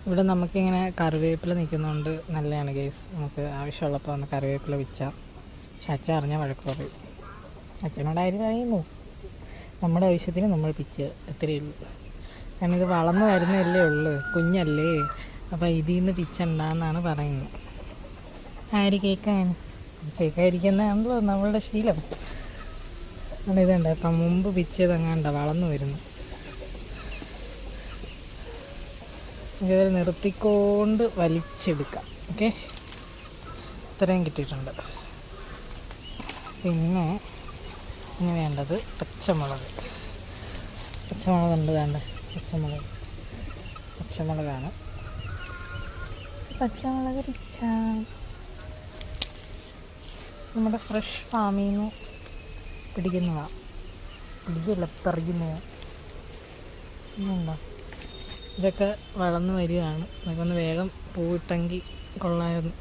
ഇവിടെ നമുക്കിങ്ങനെ കറിവേപ്പില നിൽക്കുന്നതുകൊണ്ട് നല്ലതാണ് ഗൈസ്. നമുക്ക് ആവശ്യമുള്ളപ്പോൾ ഒന്ന് കറിവേപ്പില വെച്ചാൽ. പക്ഷെ അച്ഛൻ അറിഞ്ഞാൽ വഴക്ക് പറയും. അച്ഛനോട് ആര് പറയുന്നു? നമ്മുടെ ആവശ്യത്തിന് നമ്മൾ പിച്ച് എത്രയേ ഉള്ളൂ. കാരണം ഇത് വളർന്നു വരുന്നതല്ലേ ഉള്ളൂ, കുഞ്ഞല്ലേ. അപ്പോൾ ഇതിൽ നിന്ന് പിച്ചണ്ടെന്നാണ് പറയുന്നത്. ആര് കേൾക്കാൻ? കേൾക്കാതിരിക്കുന്നതാണല്ലോ നമ്മളുടെ ശീലം. അവിടെ ഇതുണ്ട്. അപ്പം മുമ്പ് പിച്ചതങ്ങാണ്ട വളർന്നു വരുന്നു. ഇതിൽ നിർത്തിക്കൊണ്ട് വലിച്ചെടുക്കാം. ഓക്കെ, ഇത്രയും കിട്ടിയിട്ടുണ്ട്. പിന്നെ ഇനി വേണ്ടത് പച്ചമുളക്. പച്ചമുളകുണ്ട്, വേണ്ട പച്ചമുളകാണ്. പച്ചമുളക് പിച്ച നമ്മുടെ ഫ്രഷ് ഫാമിൽ നിന്ന് പിടിക്കുന്നതാണ്. പറിക്കുന്നതാണ്. ഇതുണ്ടോ, ഇതൊക്കെ വളർന്നു വരികയാണ്. ഇതൊക്കെ ഒന്ന് വേഗം പൂവിട്ടെങ്കിൽ കൊള്ളാമായിരുന്നു.